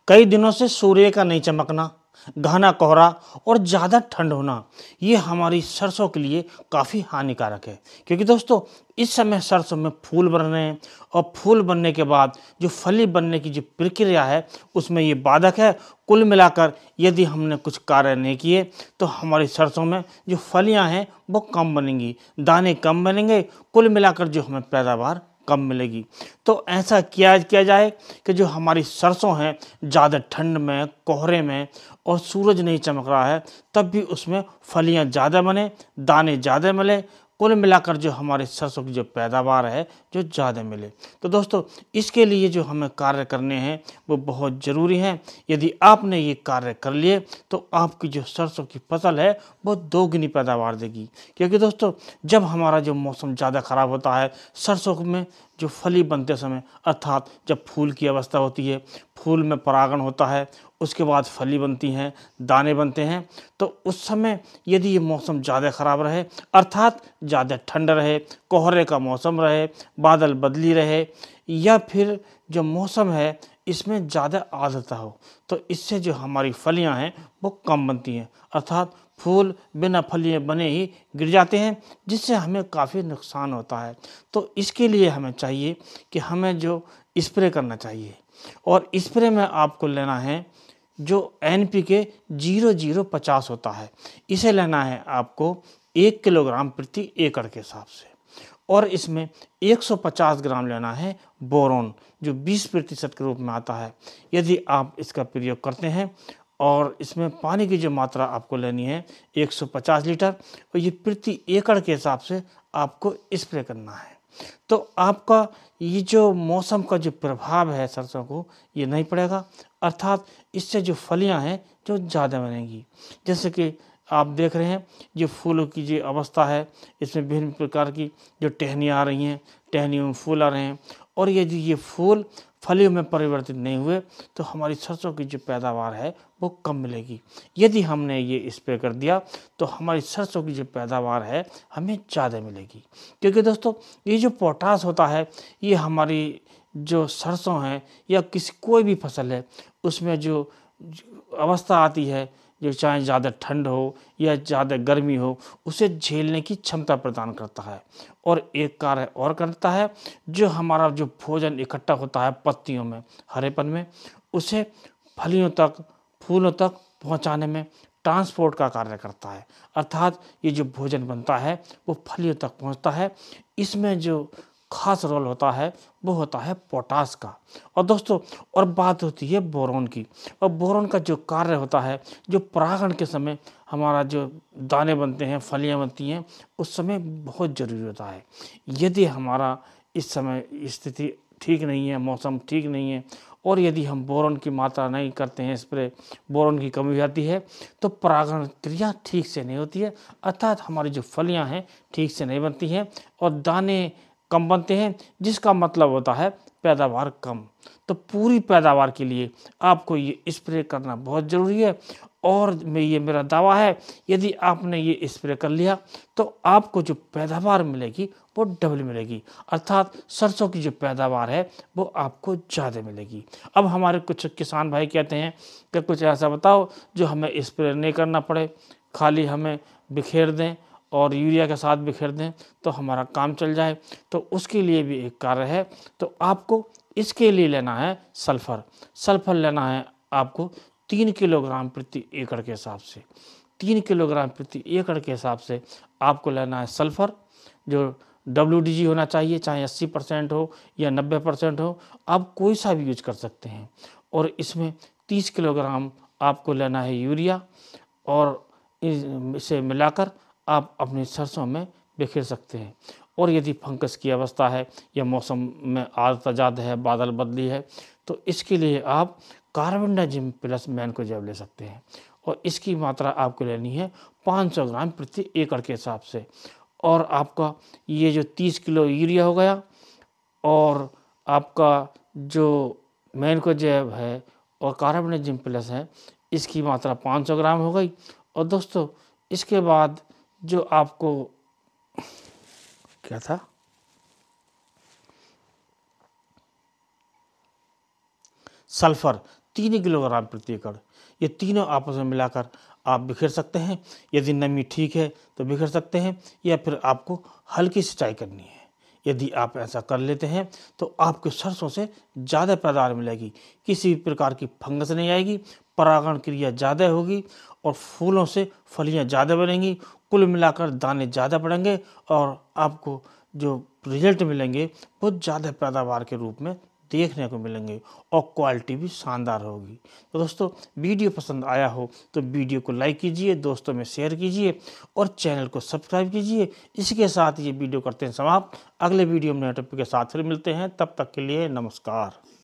कई दिनों से सूर्य का नहीं चमकना, घना कोहरा और ज़्यादा ठंड होना, ये हमारी सरसों के लिए काफ़ी हानिकारक है। क्योंकि दोस्तों इस समय सरसों में फूल बन रहे हैं और फूल बनने के बाद जो फली बनने की जो प्रक्रिया है उसमें ये बाधक है। कुल मिलाकर यदि हमने कुछ कार्य नहीं किए तो हमारी सरसों में जो फलियां हैं वो कम बनेंगी, दाने कम बनेंगे, कुल मिलाकर जो हमें पैदावार कम मिलेगी। तो ऐसा किया जाए कि जो हमारी सरसों हैं ज़्यादा ठंड में, कोहरे में और सूरज नहीं चमक रहा है तब भी उसमें फलियां ज़्यादा बने, दाने ज़्यादा मिले, कुल मिलाकर जो हमारी सरसों की जो पैदावार है जो ज़्यादा मिले। तो दोस्तों इसके लिए जो हमें कार्य करने हैं वो बहुत ज़रूरी हैं। यदि आपने ये कार्य कर लिए तो आपकी जो सरसों की फसल है वो दोगुनी पैदावार देगी। क्योंकि दोस्तों जब हमारा जो मौसम ज़्यादा ख़राब होता है, सरसों में जो फली बनते समय अर्थात जब फूल की अवस्था होती है, फूल में परागण होता है, उसके बाद फली बनती हैं, दाने बनते हैं, तो उस समय यदि ये मौसम ज़्यादा ख़राब रहे अर्थात ज़्यादा ठंड रहे, कोहरे का मौसम रहे, बादल बदली रहे या फिर जो मौसम है इसमें ज़्यादा आर्द्रता हो तो इससे जो हमारी फलियां हैं वो कम बनती हैं अर्थात फूल बिना फलियां बने ही गिर जाते हैं, जिससे हमें काफ़ी नुकसान होता है। तो इसके लिए हमें चाहिए कि हमें जो स्प्रे करना चाहिए और स्प्रे में आपको लेना है जो NPK 0050 होता है, इसे लेना है आपको 1 किलोग्राम प्रति एकड़ के हिसाब से और इसमें 150 ग्राम लेना है बोरोन जो 20% के रूप में आता है। यदि आप इसका प्रयोग करते हैं और इसमें पानी की जो मात्रा आपको लेनी है 150 लीटर और ये प्रति एकड़ के हिसाब से आपको स्प्रे करना है। तो आपका ये जो मौसम का जो प्रभाव है सरसों को ये नहीं पड़ेगा अर्थात इससे जो फलियां हैं जो ज़्यादा बनेंगी। जैसे कि आप देख रहे हैं जो फूलों की जो अवस्था है इसमें विभिन्न प्रकार की जो टहनियाँ आ रही हैं, टहनियों में फूल आ रहे हैं और यदि ये फूल फलियों में परिवर्तित नहीं हुए तो हमारी सरसों की जो पैदावार है वो कम मिलेगी। यदि हमने ये स्प्रे कर दिया तो हमारी सरसों की जो पैदावार है हमें ज़्यादा मिलेगी। क्योंकि दोस्तों ये जो पोटास होता है ये हमारी जो सरसों है या कोई भी फसल है उसमें जो अवस्था आती है, जो चाहे ज़्यादा ठंड हो या ज़्यादा गर्मी हो, उसे झेलने की क्षमता प्रदान करता है। और एक कार्य और करता है, जो हमारा जो भोजन इकट्ठा होता है पत्तियों में, हरेपन में, उसे फलियों तक, फूलों तक पहुंचाने में ट्रांसपोर्ट का कार्य करता है। अर्थात ये जो भोजन बनता है वो फलियों तक पहुंचता है। इसमें जो खास रोल होता है वो होता है पोटास का। और दोस्तों और बात होती है बोरोन की, और बोरोन का जो कार्य होता है, जो परागण के समय हमारा जो दाने बनते हैं, फलियां बनती हैं, उस समय बहुत ज़रूरी होता है। यदि हमारा इस समय स्थिति ठीक नहीं है, मौसम ठीक नहीं है और यदि हम बोरोन की मात्रा नहीं करते हैं, स्प्रे, बोरोन की कमी हो जाती है तो परागण क्रिया ठीक से नहीं होती है अर्थात हमारी जो फलियां हैं ठीक से नहीं बनती हैं और दाने कम बनते हैं, जिसका मतलब होता है पैदावार कम। तो पूरी पैदावार के लिए आपको ये स्प्रे करना बहुत ज़रूरी है और ये मेरा दावा है यदि आपने ये स्प्रे कर लिया तो आपको जो पैदावार मिलेगी वो डबल मिलेगी अर्थात सरसों की जो पैदावार है वो आपको ज़्यादा मिलेगी। अब हमारे कुछ किसान भाई कहते हैं कि कुछ ऐसा बताओ जो हमें स्प्रे नहीं करना पड़े, खाली हमें बिखेर दें और यूरिया के साथ बिखेर दें तो हमारा काम चल जाए। तो उसके लिए भी एक कार्य है। तो आपको इसके लिए लेना है सल्फ़र। सल्फ़र लेना है आपको 3 किलोग्राम प्रति एकड़ के हिसाब से। 3 किलोग्राम प्रति एकड़ के हिसाब से आपको लेना है सल्फ़र, जो WDG होना चाहिए, चाहे 80% हो या 90% हो, आप कोई सा भी यूज कर सकते हैं। और इसमें 30 किलोग्राम आपको लेना है यूरिया और इसे मिलाकर आप अपनी सरसों में बिखेर सकते हैं। और यदि फंगस की अवस्था है या मौसम में आर्द्रता ज़्यादा है, बादल बदली है, तो इसके लिए आप कार्बेंडाजिम प्लस मैंकोजेब ले सकते हैं और इसकी मात्रा आपको लेनी है 500 ग्राम प्रति एकड़ के हिसाब से। और आपका ये जो 30 किलो यूरिया हो गया और आपका जो मैंकोजेब है और कार्बेंडाजिम प्लस है, इसकी मात्रा 500 ग्राम हो गई। और दोस्तों इसके बाद जो आपको क्या था, सल्फर 3 किलोग्राम प्रति एकड़। ये तीनों आपस में मिलाकर आप बिखेर सकते हैं। यदि नमी ठीक है तो बिखेर सकते हैं, या फिर आपको हल्की सिंचाई करनी है। यदि आप ऐसा कर लेते हैं तो आपके सरसों से ज़्यादा पैदावार मिलेगी, किसी भी प्रकार की फंगस नहीं आएगी, परागण क्रिया ज़्यादा होगी और फूलों से फलियां ज़्यादा बनेंगी। कुल मिलाकर दाने ज़्यादा पड़ेंगे और आपको जो रिजल्ट मिलेंगे वो ज़्यादा पैदावार के रूप में देखने को मिलेंगे और क्वालिटी भी शानदार होगी। तो दोस्तों, वीडियो पसंद आया हो तो वीडियो को लाइक कीजिए, दोस्तों में शेयर कीजिए और चैनल को सब्सक्राइब कीजिए। इसके साथ ये वीडियो करते हैं समाप्त। अगले वीडियो में नए टॉपिक के साथ फिर मिलते हैं, तब तक के लिए नमस्कार।